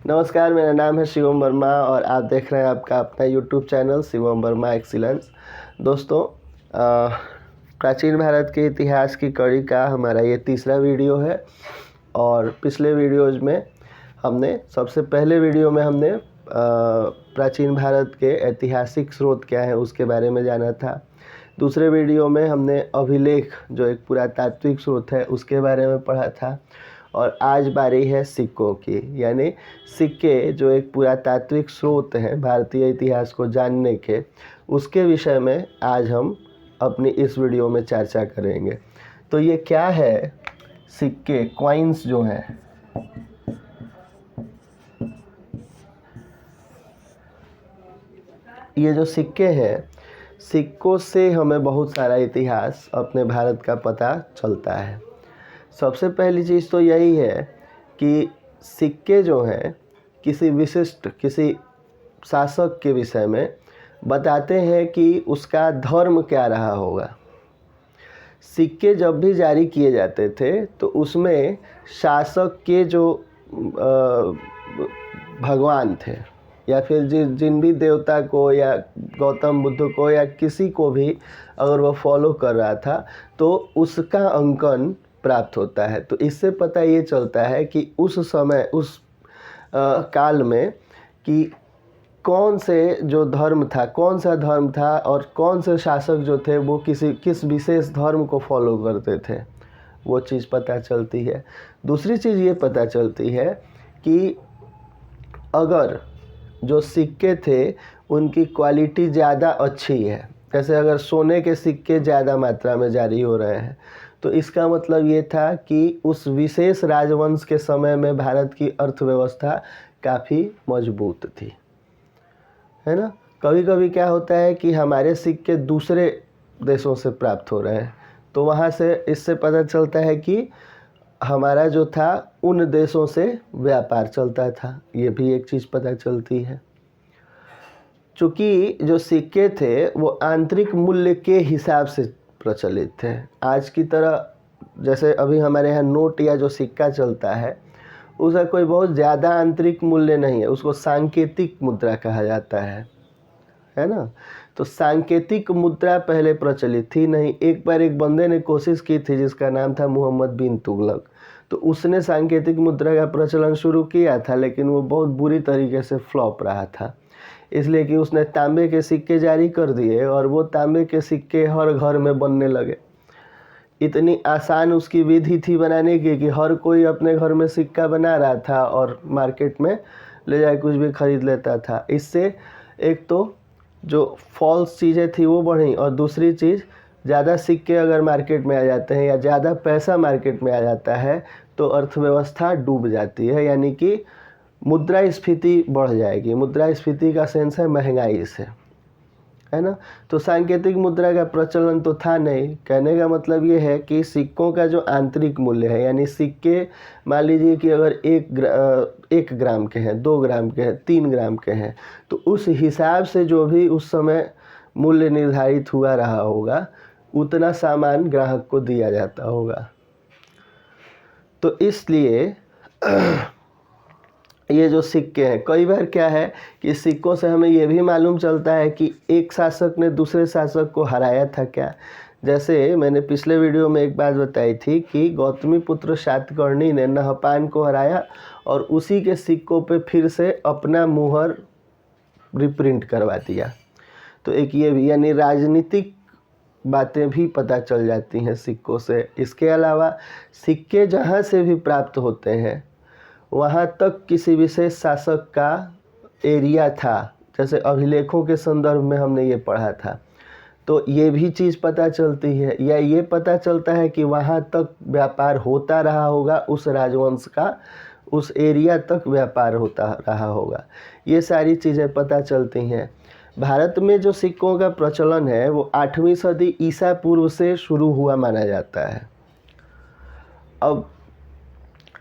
नमस्कार, मेरा नाम है शिवम वर्मा और आप देख रहे हैं आपका अपना YouTube channel Shivam Verma excellence. दोस्तों, प्राचीन भारत के इतिहास की कड़ी का हमारा ये तीसरा वीडियो है। और पिछले वीडियोज़ में हमने सबसे पहले वीडियो में हमने प्राचीन भारत के ऐतिहासिक स्रोत क्या है उसके बारे में जाना था। दूसरे वीडियो में हमने अभिलेख जो एक पुरातात्विक स्रोत है उसके बारे में पढ़ा था। और आज बारी है सिक्कों की, यानी सिक्के जो एक पुरातात्विक स्रोत हैं भारतीय इतिहास को जानने के, उसके विषय में आज हम अपनी इस वीडियो में चर्चा करेंगे। तो ये क्या है, सिक्के, कॉइन्स जो हैं, ये जो सिक्के हैं, सिक्कों से हमें बहुत सारा इतिहास अपने भारत का पता चलता है। सबसे पहली चीज़ तो यही है कि सिक्के जो हैं किसी विशिष्ट किसी शासक के विषय में बताते हैं कि उसका धर्म क्या रहा होगा। सिक्के जब भी जारी किए जाते थे तो उसमें शासक के जो भगवान थे या फिर जिन भी देवता को या गौतम बुद्ध को या किसी को भी अगर वो फॉलो कर रहा था तो उसका अंकन प्राप्त होता है। तो इससे पता ये चलता है कि उस समय उस काल में कि कौन से जो धर्म था, कौन सा धर्म था और कौन से शासक जो थे वो किस विशेष धर्म को फॉलो करते थे, वो चीज़ पता चलती है। दूसरी चीज़ ये पता चलती है कि अगर जो सिक्के थे उनकी क्वालिटी ज़्यादा अच्छी है, जैसे अगर सोने के सिक्के ज़्यादा मात्रा में जारी हो रहे हैं तो इसका मतलब ये था कि उस विशेष राजवंश के समय में भारत की अर्थव्यवस्था काफ़ी मजबूत थी, है ना। कभी कभी क्या होता है कि हमारे सिक्के दूसरे देशों से प्राप्त हो रहे हैं तो वहाँ से इससे पता चलता है कि हमारा जो था उन देशों से व्यापार चलता था, ये भी एक चीज़ पता चलती है। चूँकि जो सिक्के थे वो आंतरिक मूल्य के हिसाब से प्रचलित थे। आज की तरह जैसे अभी हमारे यहाँ नोट या जो सिक्का चलता है उसका कोई बहुत ज़्यादा आंतरिक मूल्य नहीं है, उसको सांकेतिक मुद्रा कहा जाता है ना। तो सांकेतिक मुद्रा पहले प्रचलित थी नहीं। एक बार एक बंदे ने कोशिश की थी जिसका नाम था मोहम्मद बिन तुगलक, तो उसने सांकेतिक मुद्रा का प्रचलन शुरू किया था, लेकिन वो बहुत बुरी तरीके से फ्लॉप रहा था, इसलिए कि उसने तांबे के सिक्के जारी कर दिए और वो तांबे के सिक्के हर घर में बनने लगे। इतनी आसान उसकी विधि थी बनाने की कि हर कोई अपने घर में सिक्का बना रहा था और मार्केट में ले जाए कुछ भी खरीद लेता था। इससे एक तो जो फॉल्स चीज़ें थी वो बढ़ी और दूसरी चीज़, ज़्यादा सिक्के अगर मार्केट में आ जाते हैं या ज़्यादा पैसा मार्केट में आ जाता है तो अर्थव्यवस्था डूब जाती है, यानी कि मुद्रास्फीति बढ़ जाएगी। मुद्रास्फीति का सेंस है महंगाई से, है ना। तो सांकेतिक मुद्रा का प्रचलन तो था नहीं। कहने का मतलब ये है कि सिक्कों का जो आंतरिक मूल्य है, यानी सिक्के मान लीजिए कि अगर 1 ग्राम के हैं, 2 ग्राम के हैं, 3 ग्राम के हैं, तो उस हिसाब से जो भी उस समय मूल्य निर्धारित हुआ रहा होगा उतना सामान ग्राहक को दिया जाता होगा। तो इसलिए ये जो सिक्के हैं, कई बार क्या है कि सिक्कों से हमें ये भी मालूम चलता है कि एक शासक ने दूसरे शासक को हराया था क्या। जैसे मैंने पिछले वीडियो में एक बात बताई थी कि गौतमीपुत्र सातकर्णी ने नहपान को हराया और उसी के सिक्कों पे फिर से अपना मुहर रिप्रिंट करवा दिया। तो एक ये भी, यानी राजनीतिक बातें भी पता चल जाती हैं सिक्कों से। इसके अलावा सिक्के जहाँ से भी प्राप्त होते हैं वहाँ तक किसी विशेष शासक का एरिया था, जैसे अभिलेखों के संदर्भ में हमने ये पढ़ा था। तो ये भी चीज़ पता चलती है, या ये पता चलता है कि वहाँ तक व्यापार होता रहा होगा, उस राजवंश का उस एरिया तक व्यापार होता रहा होगा। ये सारी चीज़ें पता चलती हैं। भारत में जो सिक्कों का प्रचलन है वो 8वीं सदी ईसा पूर्व से शुरू हुआ माना जाता है। अब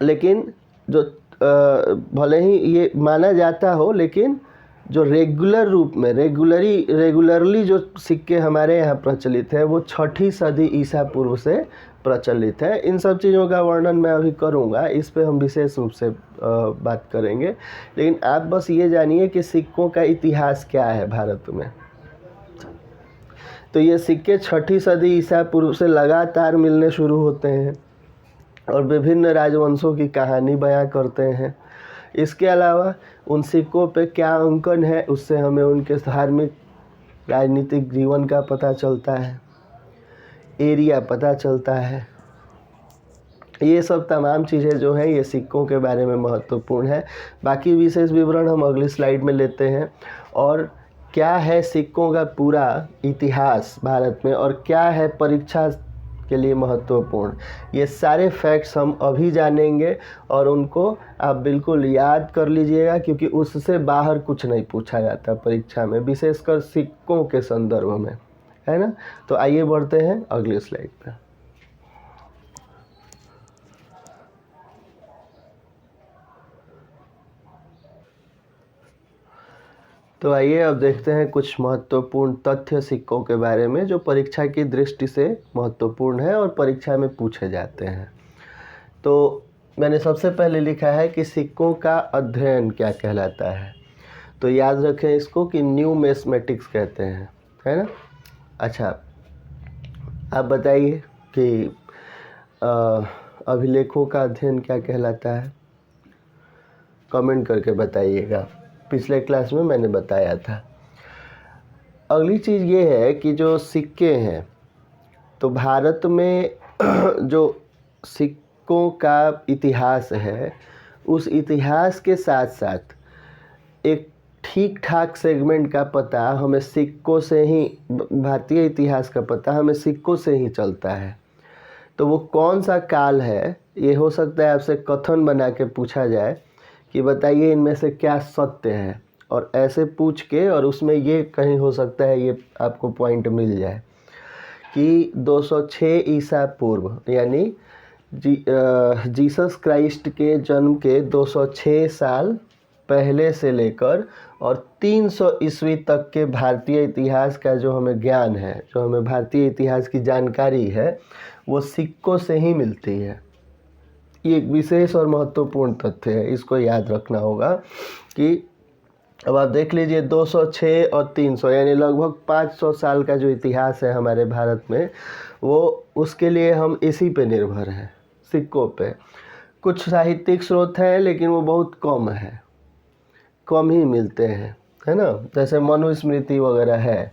लेकिन जो भले ही ये माना जाता हो, लेकिन जो रेगुलर रूप में रेगुलरली जो सिक्के हमारे यहाँ प्रचलित है वो 6ठी सदी ईसा पूर्व से प्रचलित है। इन सब चीज़ों का वर्णन मैं अभी करूँगा, इस पे हम विशेष रूप से बात करेंगे, लेकिन आप बस ये जानिए कि सिक्कों का इतिहास क्या है भारत में। तो ये सिक्के 6ठी सदी ईसा पूर्व से लगातार मिलने शुरू होते हैं और विभिन्न राजवंशों की कहानी बयां करते हैं। इसके अलावा उन सिक्कों पे क्या अंकन है, उससे हमें उनके धार्मिक राजनीतिक जीवन का पता चलता है, एरिया पता चलता है। ये सब तमाम चीज़ें जो हैं ये सिक्कों के बारे में महत्वपूर्ण है। बाकी विशेष विवरण हम अगली स्लाइड में लेते हैं। और क्या है सिक्कों का पूरा इतिहास भारत में और क्या है परीक्षा के लिए महत्वपूर्ण, ये सारे फैक्ट्स हम अभी जानेंगे और उनको आप बिल्कुल याद कर लीजिएगा, क्योंकि उससे बाहर कुछ नहीं पूछा जाता परीक्षा में, विशेषकर सिक्कों के संदर्भ में, है ना। तो आइए बढ़ते हैं अगली स्लाइड पर। तो आइए अब देखते हैं कुछ महत्वपूर्ण तथ्य सिक्कों के बारे में जो परीक्षा की दृष्टि से महत्वपूर्ण है और परीक्षा में पूछे जाते हैं। तो मैंने सबसे पहले लिखा है कि सिक्कों का अध्ययन क्या कहलाता है। तो याद रखें इसको कि न्यूमिस्मेटिक्स कहते हैं, है ना। अच्छा, आप बताइए कि अभिलेखों का अध्ययन क्या कहलाता है, कमेंट करके बताइएगा। पिछले क्लास में मैंने बताया था। अगली चीज़ ये है कि जो सिक्के हैं, तो भारत में जो सिक्कों का इतिहास है, उस इतिहास के साथ साथ एक ठीक ठाक सेगमेंट का पता हमें सिक्कों से ही, भारतीय इतिहास का पता हमें सिक्कों से ही चलता है। तो वो कौन सा काल है, ये हो सकता है आपसे कथन बना के पूछा जाए कि बताइए इनमें से क्या सत्य है, और ऐसे पूछ के और उसमें ये कहीं हो सकता है ये आपको पॉइंट मिल जाए कि 206 ईसा पूर्व यानी जीसस क्राइस्ट के जन्म के 206 साल पहले से लेकर और 300 ईस्वी तक के भारतीय इतिहास का जो हमें ज्ञान है, जो हमें भारतीय इतिहास की जानकारी है, वो सिक्कों से ही मिलती है। ये एक विशेष और महत्वपूर्ण तथ्य है, इसको याद रखना होगा कि अब आप देख लीजिए 206 और 300 यानी लगभग 500 साल का जो इतिहास है हमारे भारत में, वो उसके लिए हम इसी पे निर्भर हैं, सिक्कों पे। कुछ साहित्यिक स्रोत हैं लेकिन वो बहुत कम है, कम ही मिलते हैं, है ना। जैसे मनुस्मृति वगैरह है,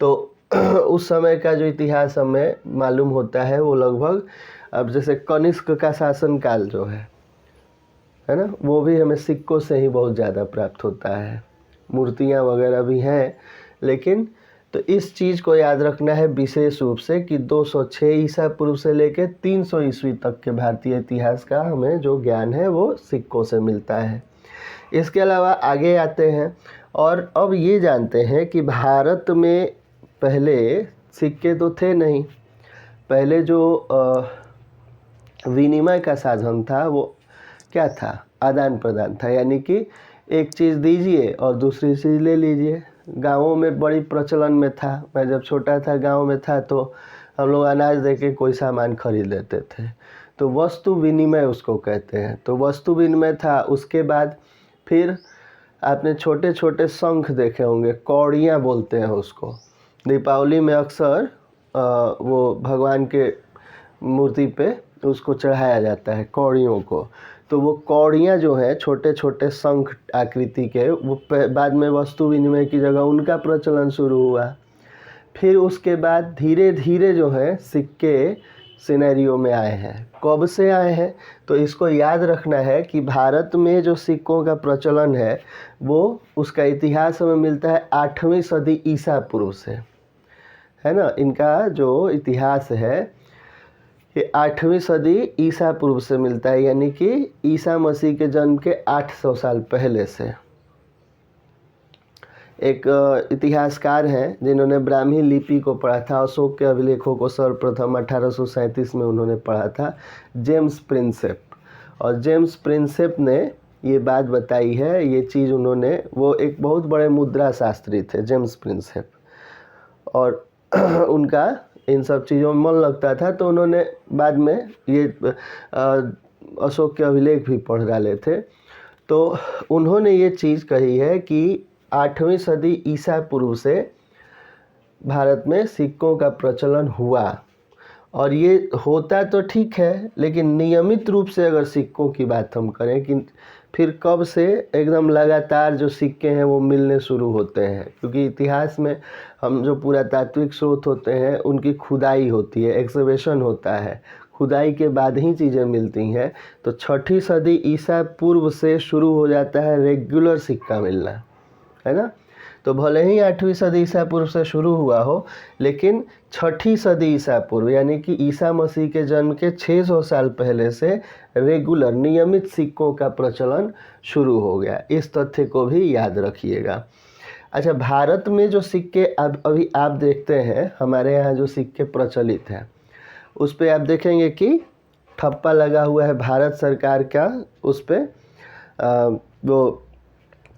तो उस समय का जो इतिहास हमें मालूम होता है वो लगभग, अब जैसे कनिष्क का शासनकाल जो है ना, वो भी हमें सिक्कों से ही बहुत ज़्यादा प्राप्त होता है। मूर्तियाँ वगैरह भी हैं, लेकिन तो इस चीज़ को याद रखना है विशेष रूप से कि 206 ईसा पूर्व से लेकर 300 ईस्वी तक के भारतीय इतिहास का हमें जो ज्ञान है वो सिक्कों से मिलता है। इसके अलावा आगे आते हैं और अब ये जानते हैं कि भारत में पहले सिक्के तो थे नहीं। पहले जो विनिमय का साधन था वो क्या था, आदान प्रदान था, यानी कि एक चीज़ दीजिए और दूसरी चीज़ ले लीजिए। गाँवों में बड़ी प्रचलन में था, मैं जब छोटा था गांव में था तो हम लोग अनाज दे के कोई सामान खरीद लेते थे, तो वस्तु विनिमय उसको कहते हैं। तो वस्तु विनिमय था। उसके बाद फिर आपने छोटे छोटे शंख देखे होंगे, कौड़ियाँ बोलते हैं उसको। दीपावली में अक्सर वो भगवान के मूर्ति पे उसको चढ़ाया जाता है, कौड़ियों को। तो वो कौड़ियाँ जो हैं छोटे छोटे शंख आकृति के, वो बाद में वस्तु विनिमय की जगह उनका प्रचलन शुरू हुआ। फिर उसके बाद धीरे धीरे जो है सिक्के सिनेरियो में आए हैं। कब से आए हैं, तो इसको याद रखना है कि भारत में जो सिक्कों का प्रचलन है वो, उसका इतिहास हमें मिलता है 8वीं सदी ईसा पूर्व से, है ना। इनका जो इतिहास है ये 8वीं सदी ईसा पूर्व से मिलता है, यानी कि ईसा मसीह के जन्म के 800 साल पहले से। एक इतिहासकार हैं जिन्होंने ब्राह्मी लिपि को पढ़ा था, अशोक के अभिलेखों को सर्वप्रथम 1837 में उन्होंने पढ़ा था, जेम्स प्रिंसेप। और जेम्स प्रिंसेप ने ये बात बताई है, ये चीज़ उन्होंने, वो एक बहुत बड़े मुद्रा शास्त्री थे जेम्स प्रिंसेप, और उनका इन सब चीज़ों में मन लगता था, तो उन्होंने बाद में ये अशोक के अभिलेख भी पढ़ डाले थे, तो उन्होंने ये चीज़ कही है कि 8वीं सदी ईसा पूर्व से भारत में सिक्कों का प्रचलन हुआ। और ये होता तो ठीक है, लेकिन नियमित रूप से अगर सिक्कों की बात हम करें कि फिर कब से एकदम लगातार जो सिक्के हैं वो मिलने शुरू होते हैं, क्योंकि इतिहास में हम जो पुरातात्विक स्रोत होते हैं उनकी खुदाई होती है, एक्सकवेशन होता है, खुदाई के बाद ही चीज़ें मिलती हैं। तो 6ठी सदी ईसा पूर्व से शुरू हो जाता है रेगुलर सिक्का मिलना, है ना। तो भले ही 8वीं सदी ईसा पूर्व से शुरू हुआ हो, लेकिन 6ठी सदी ईसा पूर्व यानी कि ईसा मसीह के जन्म के 600 साल पहले से रेगुलर नियमित सिक्कों का प्रचलन शुरू हो गया। इस तथ्य को भी याद रखिएगा। अच्छा, भारत में जो सिक्के अभी आप देखते हैं, हमारे यहाँ जो सिक्के प्रचलित हैं उस पर आप देखेंगे कि ठप्पा लगा हुआ है भारत सरकार का, उस पर वो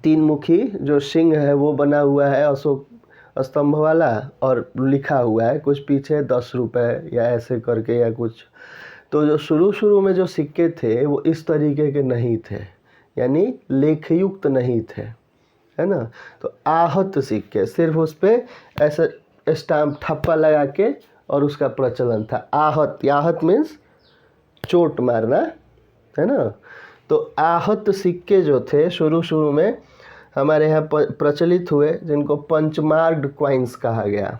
3 मुखी जो सिंह है वो बना हुआ है अशोक स्तंभ वाला, और लिखा हुआ है कुछ पीछे 10 रुपये या ऐसे करके या कुछ। तो जो शुरू में जो सिक्के थे वो इस तरीके के नहीं थे, यानी लेखयुक्त नहीं थे, है ना। तो आहत सिक्के, सिर्फ उस पर ऐसा स्टाम्प ठप्पा लगा के और उसका प्रचलन था। आहत मीन्स चोट मारना, है ना। तो आहत सिक्के जो थे शुरू में हमारे यहाँ प्रचलित हुए, जिनको पंचमार्क्ड क्वाइंस कहा गया।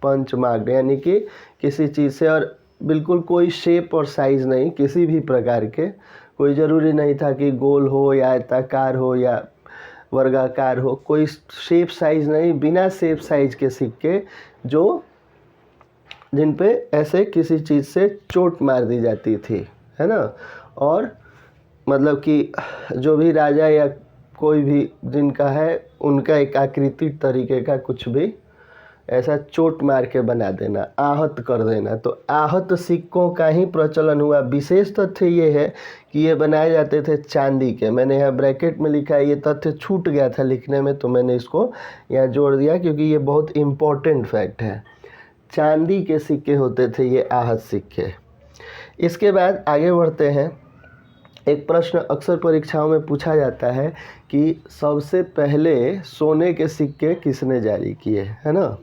पंचमार्क्ड यानी कि किसी चीज़ से, और बिल्कुल कोई शेप और साइज़ नहीं, किसी भी प्रकार के, कोई ज़रूरी नहीं था कि गोल हो या आयताकार हो या वर्गाकार हो, कोई शेप साइज़ नहीं, बिना शेप साइज के सिक्के जो जिन पे ऐसे किसी चीज़ से चोट मार दी जाती थी, है ना। और मतलब कि जो भी राजा या कोई भी जिनका है, उनका एक आकृति तरीके का कुछ भी ऐसा चोट मार के बना देना, आहत कर देना। तो आहत सिक्कों का ही प्रचलन हुआ। विशेष तथ्य ये है कि ये बनाए जाते थे चांदी के। मैंने यहाँ ब्रैकेट में लिखा है, ये तथ्य छूट गया था लिखने में, तो मैंने इसको यहाँ जोड़ दिया क्योंकि ये बहुत इम्पोर्टेंट फैक्ट है। चांदी के सिक्के होते थे ये आहत सिक्के। इसके बाद आगे बढ़ते हैं। एक प्रश्न अक्सर परीक्षाओं में पूछा जाता है कि सबसे पहले सोने के सिक्के किसने जारी किए, है ना।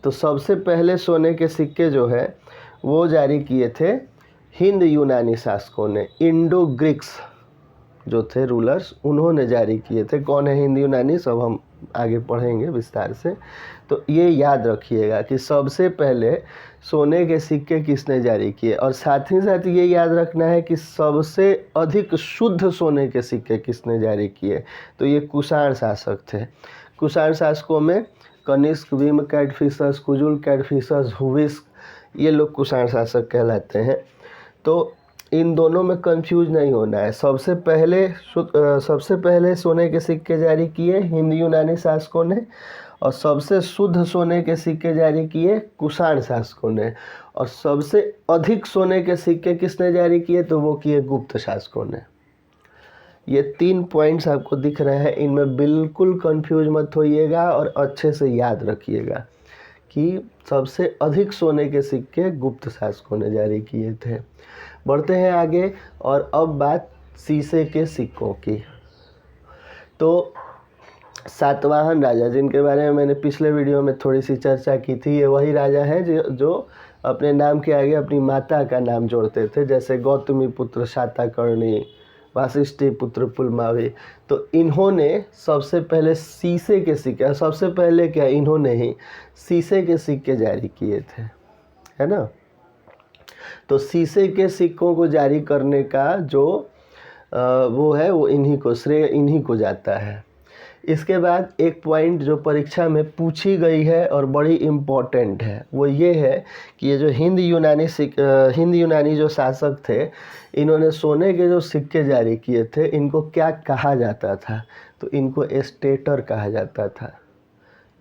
तो सबसे पहले सोने के सिक्के जो है वो जारी किए थे हिंद यूनानी शासकों ने। इंडो ग्रीक्स जो थे रूलर्स, उन्होंने जारी किए थे। कौन है हिंद यूनानी, सब हम आगे पढ़ेंगे विस्तार से। तो ये याद रखिएगा कि सबसे पहले सोने के सिक्के किसने जारी किए, और साथ ही साथ ये याद रखना है कि सबसे अधिक शुद्ध सोने के सिक्के किसने जारी किए। तो ये कुषाण शासक थे। कुषाण शासकों में कनिष्क, भीम कैडफिसस, कुजुल कैडफिसस, हुविस्क, ये लोग कुषाण शासक कहलाते हैं। तो इन दोनों में कंफ्यूज नहीं होना है। सबसे पहले सोने के सिक्के जारी किए हिंद यूनानी शासकों ने, और सबसे शुद्ध सोने के सिक्के जारी किए कुषाण शासकों ने। और सबसे अधिक सोने के सिक्के किसने जारी किए, तो वो किए गुप्त शासकों ने। ये 3 पॉइंट्स आपको दिख रहे हैं, इनमें बिल्कुल कंफ्यूज मत होइएगा और अच्छे से याद रखिएगा कि सबसे अधिक सोने के सिक्के गुप्त शासकों ने जारी किए थे। बढ़ते हैं आगे, और अब बात शीशे के सिक्कों की। तो सातवाहन राजा, जिनके बारे में मैंने पिछले वीडियो में थोड़ी सी चर्चा की थी, ये वही राजा हैं जो अपने नाम के आगे अपनी माता का नाम जोड़ते थे, जैसे गौतमी पुत्र शातकर्णी, वाशिष्ठी पुत्र पुलमावी। तो इन्होंने सबसे पहले शीशे के सिक्के, सबसे पहले क्या, इन्होंने ही शीशे के सिक्के जारी किए थे, है ना। तो शीशे के सिक्कों को जारी करने का जो वो है, वो इन्हीं को, श्रेय इन्हीं को जाता है। इसके बाद एक पॉइंट जो परीक्षा में पूछी गई है और बड़ी इम्पोर्टेंट है, वो ये है कि ये जो हिंद यूनानी जो शासक थे, इन्होंने सोने के जो सिक्के जारी किए थे, इनको क्या कहा जाता था, तो इनको एस्टेटर कहा जाता था।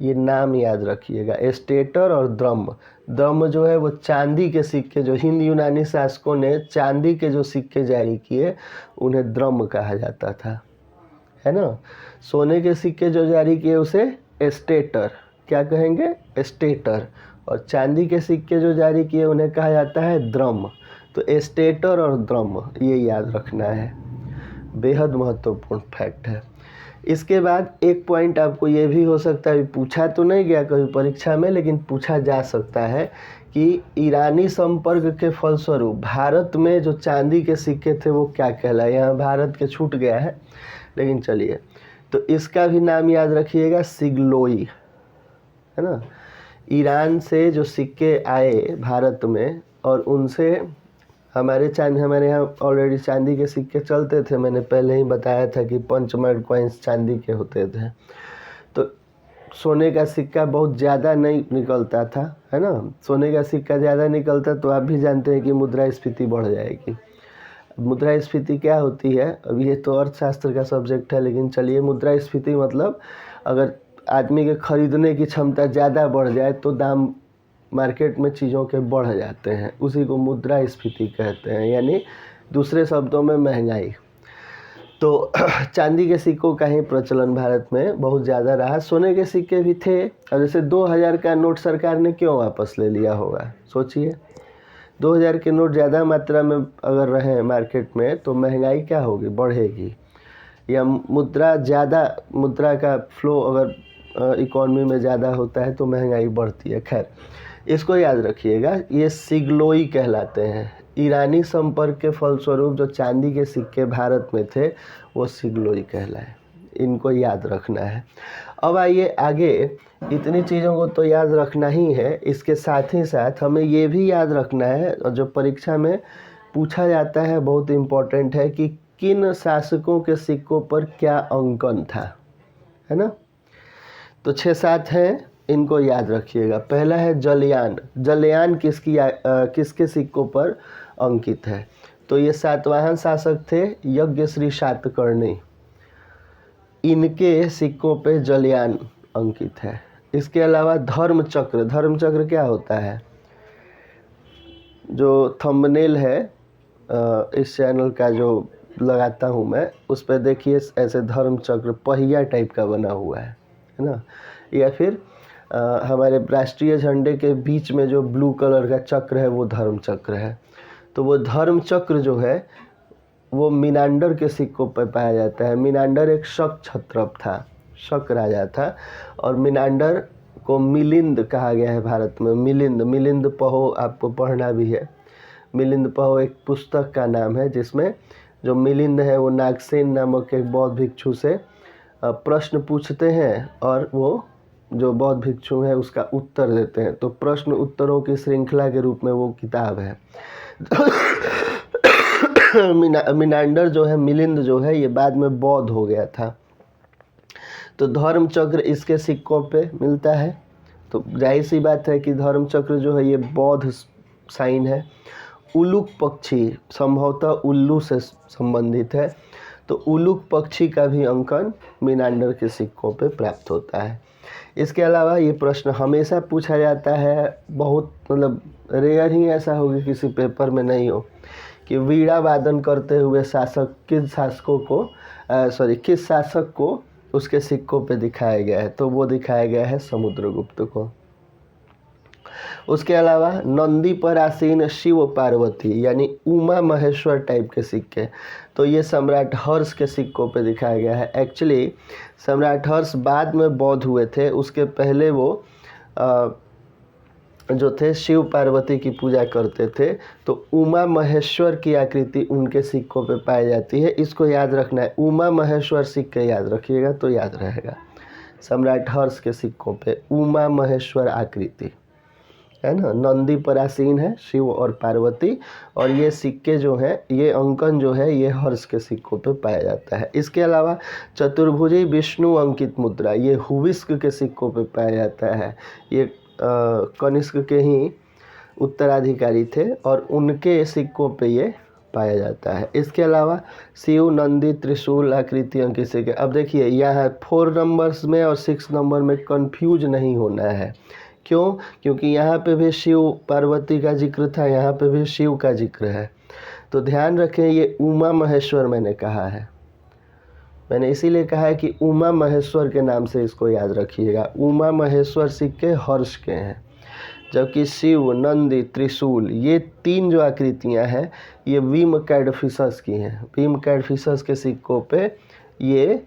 ये नाम याद रखिएगा, एस्टेटर और द्रम जो है वो चांदी के सिक्के, जो हिंद यूनानी शासकों ने चांदी के जो सिक्के जारी किए उन्हें द्रम कहा जाता था, है ना। सोने के सिक्के जो जारी किए उसे एस्टेटर, क्या कहेंगे, एस्टेटर। और चांदी के सिक्के जो जारी किए उन्हें कहा जाता है द्रम। तो स्टेटर और द्रम ये याद रखना है, बेहद महत्वपूर्ण फैक्ट है। इसके बाद एक पॉइंट आपको ये भी हो सकता है, पूछा तो नहीं गया कभी परीक्षा में लेकिन पूछा जा सकता है कि ईरानी संपर्क के फलस्वरूप भारत में जो चांदी के सिक्के थे वो क्या कहलाए। यहाँ भारत के छूट गया है लेकिन चलिए, तो इसका भी नाम याद रखिएगा, सिग्लोई, है ना। ईरान से जो सिक्के आए भारत में और उनसे हमारे यहाँ ऑलरेडी चांदी के सिक्के चलते थे, मैंने पहले ही बताया था कि पंचमढ़ कॉइन्स चांदी के होते थे। तो सोने का सिक्का बहुत ज़्यादा नहीं निकलता था, है ना। सोने का सिक्का ज़्यादा निकलता तो आप भी जानते हैं कि मुद्रास्फीति बढ़ जाएगी। मुद्रास्फीति क्या होती है, अब ये तो अर्थशास्त्र का सब्जेक्ट है, लेकिन चलिए, मुद्रास्फीति मतलब अगर आदमी के खरीदने की क्षमता ज़्यादा बढ़ जाए तो दाम मार्केट में चीज़ों के बढ़ जाते हैं, उसी को मुद्रास्फीति कहते हैं, यानी दूसरे शब्दों में महंगाई। तो चांदी के सिक्कों का ही प्रचलन भारत में बहुत ज़्यादा रहा। सोने के सिक्के भी थे, और जैसे 2000 का नोट सरकार ने क्यों वापस ले लिया होगा, सोचिए। 2000 के नोट ज़्यादा मात्रा में अगर रहे मार्केट में तो महंगाई क्या होगी, बढ़ेगी, या मुद्रा का फ्लो अगर इकॉनमी में ज़्यादा होता है तो महंगाई बढ़ती है। खैर, इसको याद रखिएगा, ये सिग्लोई कहलाते हैं। ईरानी संपर्क के फलस्वरूप जो चांदी के सिक्के भारत में थे वो सिग्लोई कहलाए, इनको याद रखना है। अब आइए आगे, इतनी चीज़ों को तो याद रखना ही है, इसके साथ ही साथ हमें ये भी याद रखना है, और जो परीक्षा में पूछा जाता है बहुत इम्पोर्टेंट है, कि किन शासकों के सिक्कों पर क्या अंकन था, है ना। तो 6-7 हैं, इनको याद रखिएगा। पहला है जलयान। जलयान किसके सिक्कों पर अंकित है, तो ये सातवाहन शासक थे यज्ञश्री सातकर्णी, इनके सिक्कों पे जलयान अंकित है। इसके अलावा धर्मचक्र। धर्मचक्र क्या होता है, जो थंबनेल है इस चैनल का जो लगाता हूँ मैं, उस पर देखिए ऐसे धर्मचक्र पहिया टाइप का बना हुआ है ना। या फिर हमारे राष्ट्रीय झंडे के बीच में जो ब्लू कलर का चक्र है वो धर्मचक्र है। तो वो धर्मचक्र जो है वो मिनांडर के सिक्कों पर पाया जाता है। मिनांडर एक शक क्षत्रप था, शक राजा था, और मिनांडर को मिलिंद कहा गया है भारत में। मिलिंद पहो आपको पढ़ना भी है। मिलिंद पहो एक पुस्तक का नाम है जिसमें जो मिलिंद है वो नागसेन नामक एक बौद्ध भिक्षु से प्रश्न पूछते हैं और वो जो बौद्ध भिक्षु है उसका उत्तर देते हैं। तो प्रश्न उत्तरों की श्रृंखला के रूप में वो किताब है। मिनांडर जो है, मिलिंद जो है, ये बाद में बौद्ध हो गया था। तो धर्मचक्र इसके सिक्कों पे मिलता है। तो जाहिर सी बात है कि धर्मचक्र जो है ये बौद्ध साइन है। उलूक पक्षी संभवतः उल्लू से संबंधित है, तो उलूक पक्षी का भी अंकन मिनांडर के सिक्कों पे प्राप्त होता है। इसके अलावा ये प्रश्न हमेशा पूछा जाता है, बहुत मतलब रेयर ही ऐसा होगा किसी पेपर में नहीं हो, कि वीणा वादन करते हुए शासक किस शासक को उसके सिक्कों पे दिखाया गया है, तो वो दिखाया गया है समुद्रगुप्त को। उसके अलावा नंदी पर आसीन शिव पार्वती यानी उमा महेश्वर टाइप के सिक्के, तो ये सम्राट हर्ष के सिक्कों पे दिखाया गया है। एक्चुअली सम्राट हर्ष बाद में बौद्ध हुए थे, उसके पहले वो जो थे शिव पार्वती की पूजा करते थे। तो उमा महेश्वर की आकृति उनके सिक्कों पे पाई जाती है, इसको याद रखना है। उमा महेश्वर सिक्के याद रखिएगा तो याद रहेगा। सम्राट हर्ष के सिक्कों पे उमा महेश्वर आकृति है ना, नंदी पर आसीन है शिव और पार्वती, और ये सिक्के जो हैं, ये अंकन जो है ये हर्ष के सिक्कों पे पाया जाता है। इसके अलावा चतुर्भुजी विष्णु अंकित मुद्रा, ये हुविस्क के सिक्कों पे पाया जाता है। ये कनिष्क के ही उत्तराधिकारी थे और उनके सिक्कों पे ये पाया जाता है। इसके अलावा शिव नंदी त्रिशूल आकृति अंकित सिक्के। अब देखिए यहाँ 4 नंबर्स में और 6 नंबर में कंफ्यूज नहीं होना है। क्यों? क्योंकि यहाँ पे भी शिव पार्वती का जिक्र था, यहाँ पे भी शिव का जिक्र है। तो ध्यान रखें, ये उमा महेश्वर मैंने कहा है, मैंने इसीलिए कहा है कि उमा महेश्वर के नाम से इसको याद रखिएगा। उमा महेश्वर सिक्के हर्ष के हैं, जबकि शिव, नंदी, त्रिशूल, ये 3 जो आकृतियां हैं ये विम कैडफिसस की हैं। विम कैडफिसस के सिक्कों पे ये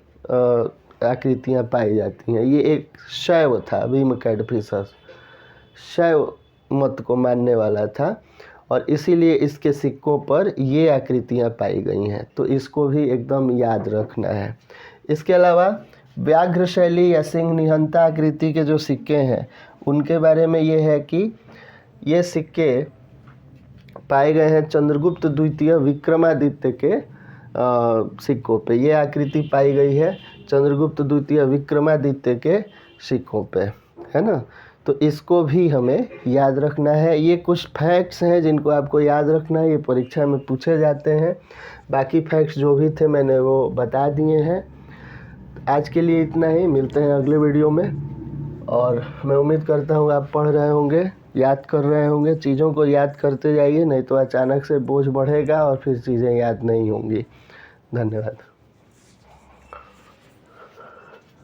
आकृतियां पाई जाती हैं। ये एक शैव था, विम कैडफिसस शैव मत को मानने वाला था और इसीलिए इसके सिक्कों पर ये आकृतियां पाई गई हैं, तो इसको भी एकदम याद रखना है। इसके अलावा व्याघ्र शैली या सिंह निहंता आकृति के जो सिक्के हैं उनके बारे में ये है कि ये सिक्के पाए गए हैं चंद्रगुप्त द्वितीय विक्रमादित्य के सिक्कों पे। ये आकृति पाई गई है चंद्रगुप्त द्वितीय विक्रमादित्य के सिक्कों पे, है ना। तो इसको भी हमें याद रखना है। ये कुछ फैक्ट्स हैं जिनको आपको याद रखना है, ये परीक्षा में पूछे जाते हैं। बाकी फैक्ट्स जो भी थे मैंने वो बता दिए हैं। आज के लिए इतना ही, मिलते हैं अगले वीडियो में। और मैं उम्मीद करता हूँ आप पढ़ रहे होंगे, याद कर रहे होंगे। चीज़ों को याद करते जाइए, नहीं तो अचानक से बोझ बढ़ेगा और फिर चीज़ें याद नहीं होंगी। धन्यवाद।